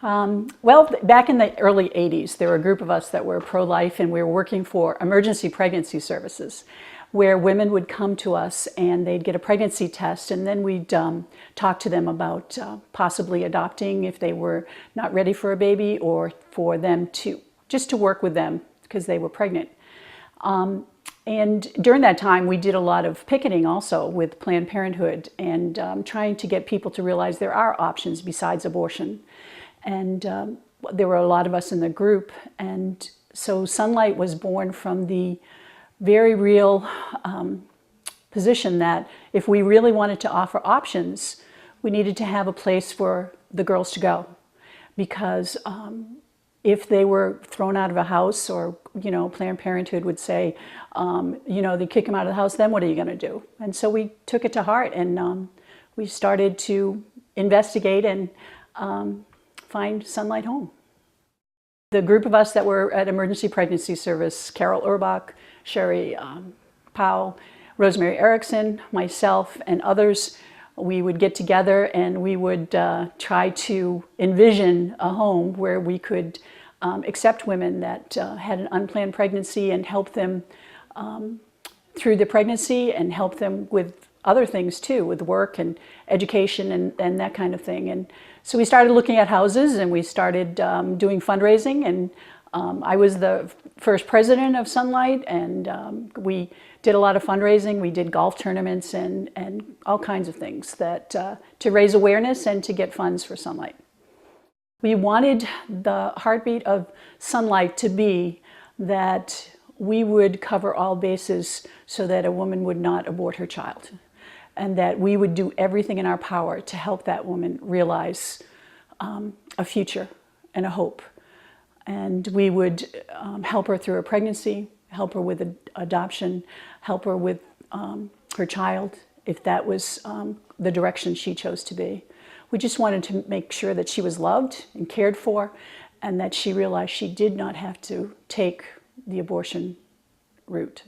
Well, back in the early 80s, there were a group of us that were pro-life, and we were working for emergency pregnancy services, where women would come to us and they'd get a pregnancy test, and then we'd talk to them about possibly adopting if they were not ready for a baby, or for them to just to work with them because they were pregnant. And during that time, we did a lot of picketing also with Planned Parenthood, and trying to get people to realize there are options besides abortion. And there were a lot of us in the group, and so Sunlight was born from the very real position that if we really wanted to offer options, we needed to have a place for the girls to go. Because if they were thrown out of a house, or, Planned Parenthood would say, they kick them out of the house, then what are you going to do? And so we took it to heart, and we started to investigate and find Sunlight Home. The group of us that were at Emergency Pregnancy Service, Carol Urbach, Sherry Powell, Rosemary Erickson, myself, and others, we would get together and we would try to envision a home where we could accept women that had an unplanned pregnancy and help them through the pregnancy, and help them with other things too, with work and education and that kind of thing. And so we started looking at houses, and we started doing fundraising, and I was the first president of Sunlight, and we did a lot of fundraising. We did golf tournaments and all kinds of things that to raise awareness and to get funds for Sunlight. We wanted the heartbeat of Sunlight to be that we would cover all bases so that a woman would not abort her child, and that we would do everything in our power to help that woman realize a future and a hope. And we would help her through her pregnancy, help her with adoption, help her with her child, if that was the direction she chose to be. We just wanted to make sure that she was loved and cared for, and that she realized she did not have to take the abortion route.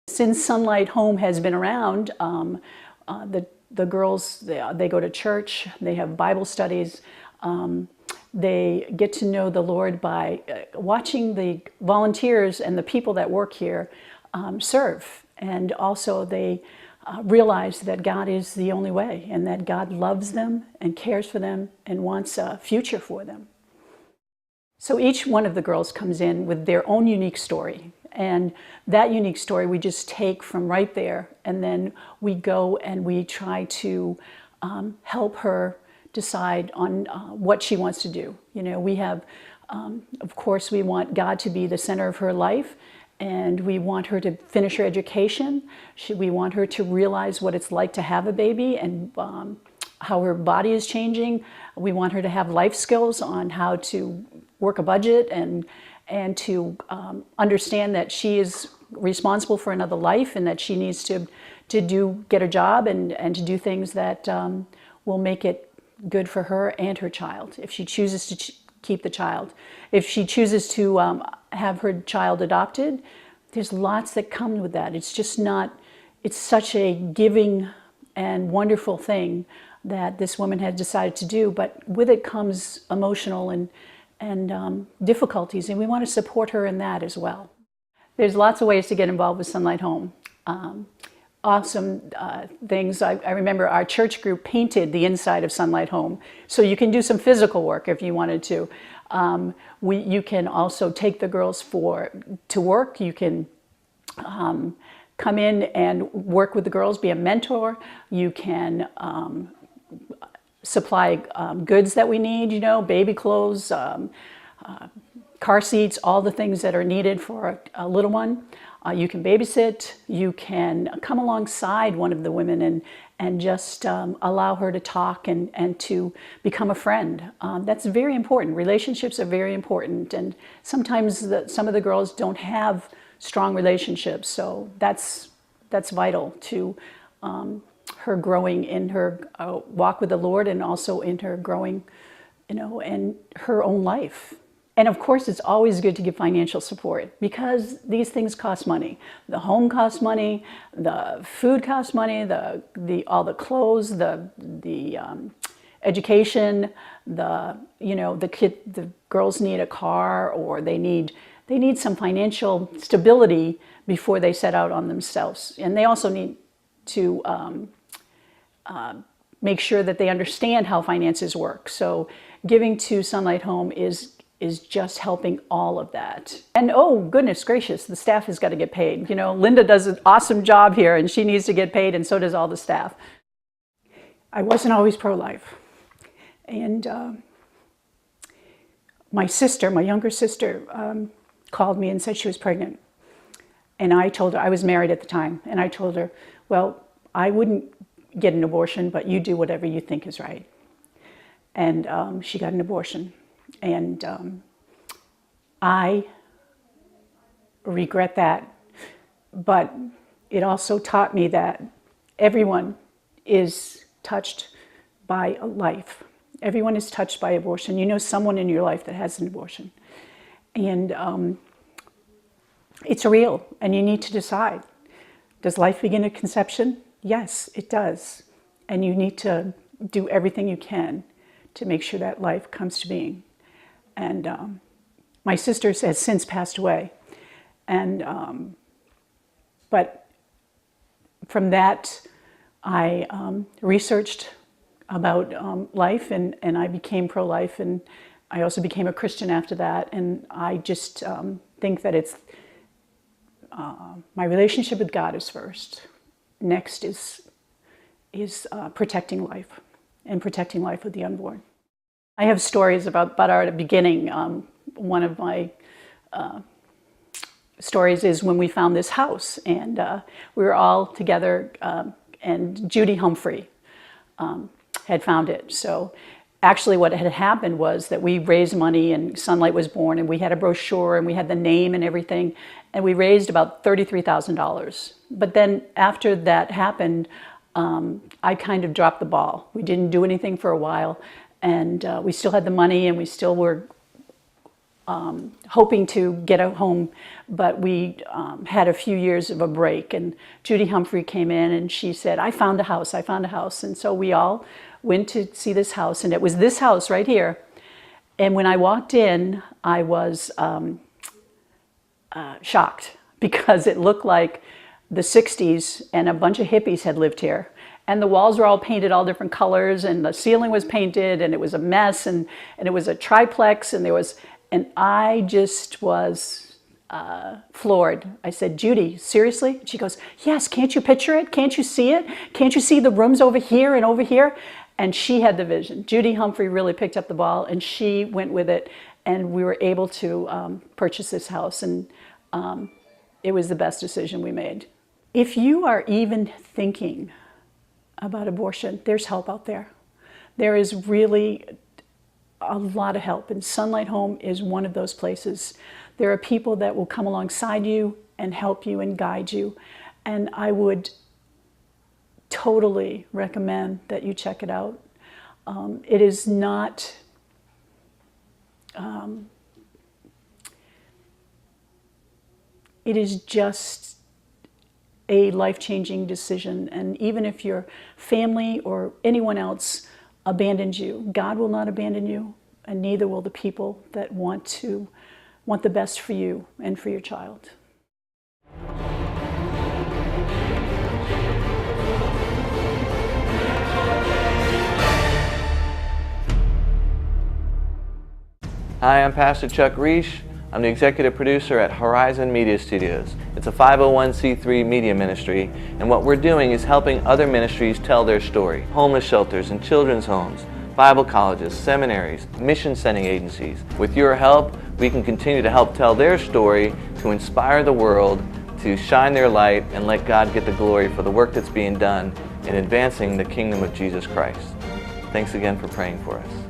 Since Sunlight Home has been around, the girls, they go to church, they have Bible studies, they get to know the Lord by watching the volunteers and the people that work here serve. And also they realize that God is the only way, and that God loves them and cares for them and wants a future for them. So each one of the girls comes in with their own unique story. And that unique story we just take from right there, and then we go and we try to help her decide on what she wants to do. We have, of course, we want God to be the center of her life, and we want her to finish her education. We want her to realize what it's like to have a baby, and how her body is changing. We want her to have life skills on how to work a budget, and to understand that she is responsible for another life, and that she needs to get a job and to do things that will make it good for her and her child, if she chooses to keep the child. If she chooses to have her child adopted, there's lots that come with that. It's just not, it's such a giving and wonderful thing that this woman had decided to do, but with it comes emotional and difficulties, and we want to support her in that as well. There's lots of ways to get involved with Sunlight Home. Awesome things. I remember our church group painted the inside of Sunlight Home, so you can do some physical work if you wanted to. You can also take the girls to work. You can come in and work with the girls, be a mentor. You can supply goods that we need, baby clothes, car seats, all the things that are needed for a little one. You can babysit. You can come alongside one of the women and just allow her to talk and to become a friend. That's very important. Relationships are very important, and sometimes some of the girls don't have strong relationships, so that's vital to her growing in her walk with the Lord, and also in her growing, in her own life. And of course, it's always good to give financial support, because these things cost money. The home costs money, the food costs money, all the clothes, the education, the girls need a car, or they need some financial stability before they set out on themselves. And they also need to make sure that they understand how finances work. So giving to Sunlight Home is just helping all of that. And oh, goodness gracious, the staff has got to get paid. You know, Linda does an awesome job here, and she needs to get paid, and so does all the staff. I wasn't always pro-life. And my younger sister, called me and said she was pregnant. And I told her, I was married at the time, and I told her, well, I wouldn't get an abortion, but you do whatever you think is right. And she got an abortion. And I regret that, but it also taught me that everyone is touched by a life. Everyone is touched by abortion. You know someone in your life that has an abortion. And it's real, and you need to decide. Does life begin at conception? Yes, it does. And you need to do everything you can to make sure that life comes to being. And my sister has since passed away. And but from that, I researched about life, and I became pro-life, and I also became a Christian after that. And I just think that it's my relationship with God is first. Next is protecting life, and protecting life with the unborn. I have stories about our beginning. One of my stories is when we found this house, and we were all together, and Judy Humphrey had found it. So actually what had happened was that we raised money, and Sunlight was born, and we had a brochure, and we had the name and everything, and we raised about $33,000. But then after that happened, I kind of dropped the ball. We didn't do anything for a while, and we still had the money, and we still were hoping to get a home, but we had a few years of a break. And Judy Humphrey came in, and she said, I found a house. And so we all went to see this house, and it was this house right here. And when I walked in, I was shocked, because it looked like the 60s, and a bunch of hippies had lived here. And the walls were all painted all different colors, and the ceiling was painted, and it was a mess, and it was a triplex, and I just was floored. I said, Judy, seriously? She goes, yes, can't you picture it? Can't you see it? Can't you see the rooms over here and over here? And she had the vision. Judy Humphrey really picked up the ball, and she went with it, and we were able to purchase this house, and it was the best decision we made. If you are even thinking about abortion, there's help out there. There is really a lot of help, and Sunlight Home is one of those places. There are people that will come alongside you and help you and guide you, and I would totally recommend that you check it out. It is not it is just a life-changing decision, and even if your family or anyone else abandons you, God will not abandon you, and neither will the people that want the best for you and for your child. Hi, I'm Pastor Chuck Reish. I'm the executive producer at Horizon Media Studios. It's a 501c3 media ministry, and what we're doing is helping other ministries tell their story. Homeless shelters and children's homes, Bible colleges, seminaries, mission sending agencies. With your help, we can continue to help tell their story, to inspire the world, to shine their light, and let God get the glory for the work that's being done in advancing the kingdom of Jesus Christ. Thanks again for praying for us.